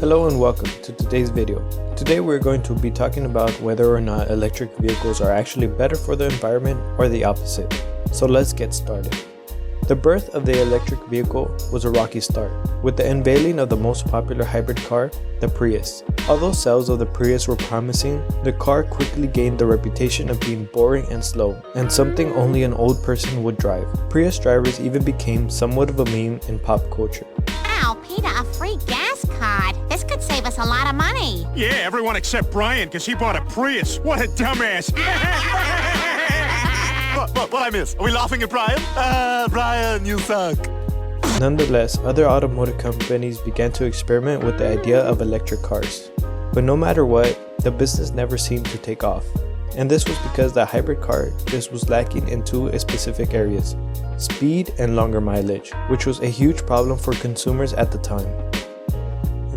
Hello and welcome to today's video. Today we're going to be talking about whether or not electric vehicles are actually better for the environment or the opposite. So let's get started. The birth of the electric vehicle was a rocky start, with the unveiling of the most popular hybrid car, the Prius. Although sales of the Prius were promising, the car quickly gained the reputation of being boring and slow, and something only an old person would drive. Prius drivers even became somewhat of a meme in pop culture. Wow, Peter, a free gas card. This could save us a lot of money. Yeah, everyone except Brian, because he bought a Prius. What a dumbass. What I miss? Are we laughing at Brian? Brian, you suck. Nonetheless, other automotive companies began to experiment with the idea of electric cars. But no matter what, the business never seemed to take off. And this was because the hybrid car just was lacking in two specific areas: speed and longer mileage, which was a huge problem for consumers at the time.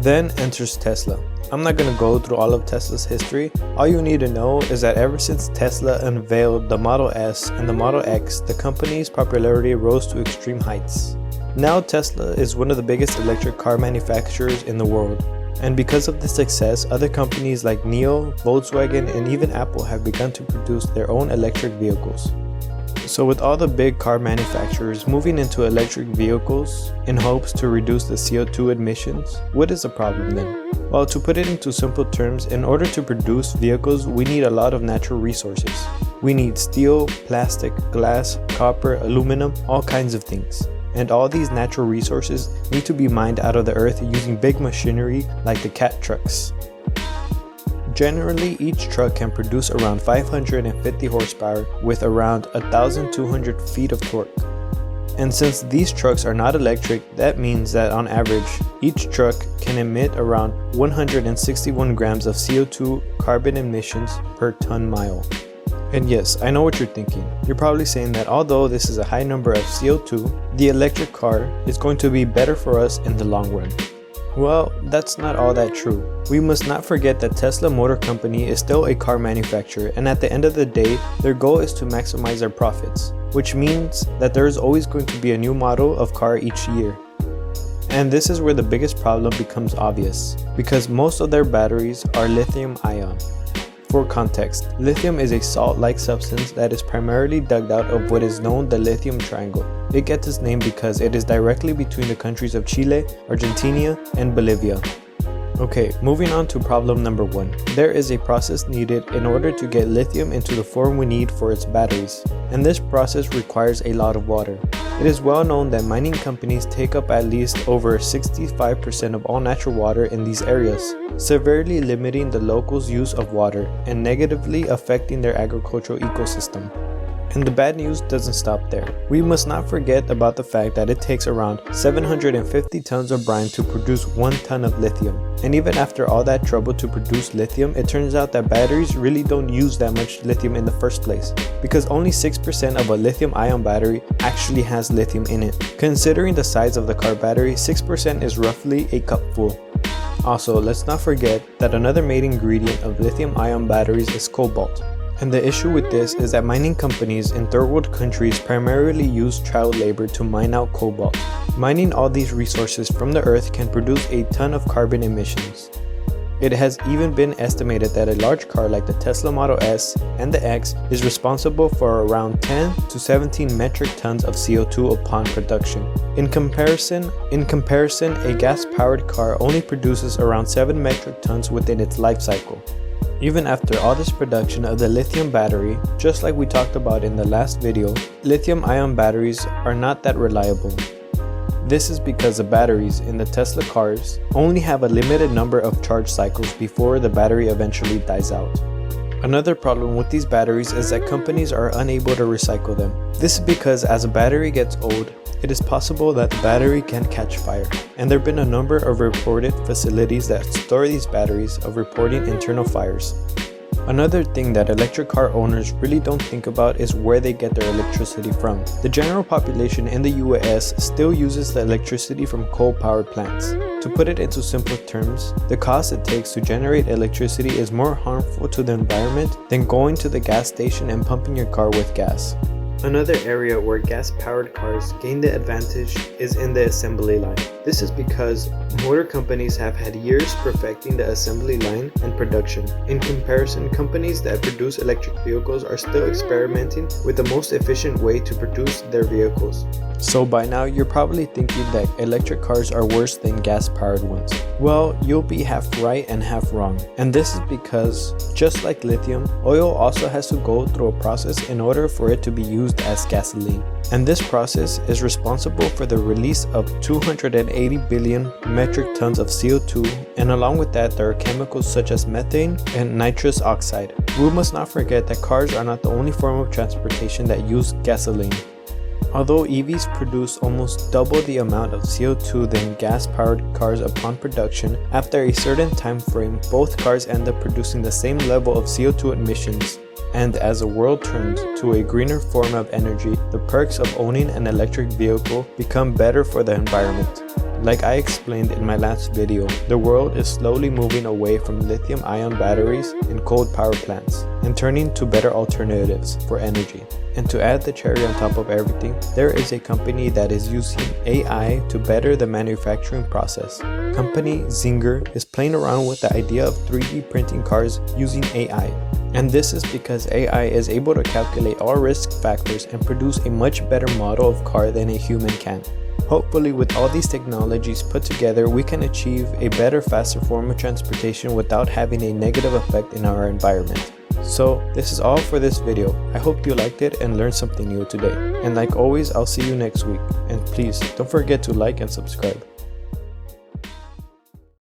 Then enters Tesla. I'm not going to go through all of Tesla's history. All you need to know is that ever since Tesla unveiled the Model S and the Model X, the company's popularity rose to extreme heights. Now Tesla is one of the biggest electric car manufacturers in the world. And because of this success, other companies like NIO, Volkswagen, and even Apple have begun to produce their own electric vehicles. So with all the big car manufacturers moving into electric vehicles in hopes to reduce the CO2 emissions, what is the problem then? Well, to put it into simple terms, in order to produce vehicles, we need a lot of natural resources. We need steel, plastic, glass, copper, aluminum, all kinds of things. And all these natural resources need to be mined out of the earth using big machinery like the cat trucks. Generally, each truck can produce around 550 horsepower with around 1,200 feet of torque. And since these trucks are not electric, that means that on average, each truck can emit around 161 grams of CO2 carbon emissions per ton mile. And yes, I know what you're thinking. You're probably saying that although this is a high number of CO2, the electric car is going to be better for us in the long run. Well, that's not all that true. We must not forget that Tesla Motor Company is still a car manufacturer, and at the end of the day, their goal is to maximize their profits, which means that there is always going to be a new model of car each year. And this is where the biggest problem becomes obvious, because most of their batteries are lithium-ion. For context, lithium is a salt-like substance that is primarily dug out of what is known the lithium triangle. It gets its name because it is directly between the countries of Chile, Argentina, and Bolivia. Okay, moving on to problem number 1. There is a process needed in order to get lithium into the form we need for its batteries, and this process requires a lot of water. It is well known that mining companies take up at least over 65% of all natural water in these areas, severely limiting the locals' use of water and negatively affecting their agricultural ecosystem. And the bad news doesn't stop there. We must not forget about the fact that it takes around 750 tons of brine to produce 1 ton of lithium. And even after all that trouble to produce lithium, it turns out that batteries really don't use that much lithium in the first place, because only 6% of a lithium-ion battery actually has lithium in it. Considering the size of the car battery, 6% is roughly a cupful. Also, let's not forget that another main ingredient of lithium-ion batteries is cobalt. And the issue with this is that mining companies in third world countries primarily use child labor to mine out cobalt. Mining all these resources from the earth can produce a ton of carbon emissions. It has even been estimated that a large car like the Tesla Model S and the X is responsible for around 10 to 17 metric tons of CO2 upon production. In comparison, a gas-powered car only produces around 7 metric tons within its life cycle. Even after all this production of the lithium battery, just like we talked about in the last video, lithium-ion batteries are not that reliable. This is because the batteries in the Tesla cars only have a limited number of charge cycles before the battery eventually dies out. Another problem with these batteries is that companies are unable to recycle them. This is because as a battery gets old, it is possible that the battery can catch fire, and there have been a number of reported facilities that store these batteries of reporting internal fires. Another thing that electric car owners really don't think about is where they get their electricity from. The general population in the US still uses the electricity from coal-powered plants. To put it into simple terms, the cost it takes to generate electricity is more harmful to the environment than going to the gas station and pumping your car with gas. Another area where gas-powered cars gain the advantage is in the assembly line. This is because motor companies have had years perfecting the assembly line and production. In comparison, companies that produce electric vehicles are still experimenting with the most efficient way to produce their vehicles. So by now you're probably thinking that electric cars are worse than gas-powered ones. Well, you'll be half right and half wrong. And this is because, just like lithium, oil also has to go through a process in order for it to be used as gasoline. And this process is responsible for the release of 280 billion metric tons of CO2, and along with that there are chemicals such as methane and nitrous oxide. We must not forget that cars are not the only form of transportation that use gasoline. Although EVs produce almost double the amount of CO2 than gas-powered cars upon production, after a certain time frame, both cars end up producing the same level of CO2 emissions. And as the world turns to a greener form of energy, the perks of owning an electric vehicle become better for the environment. Like I explained in my last video, the world is slowly moving away from lithium-ion batteries and coal power plants and turning to better alternatives for energy. And to add the cherry on top of everything, there is a company that is using AI to better the manufacturing process. Company Zinger is playing around with the idea of 3D printing cars using AI. And this is because AI is able to calculate all risk factors and produce a much better model of car than a human can. Hopefully, with all these technologies put together, we can achieve a better, faster form of transportation without having a negative effect in our environment. So this is all for this video. I hope you liked it and learned something new today. And like always, I'll see you next week. And please don't forget to like and subscribe.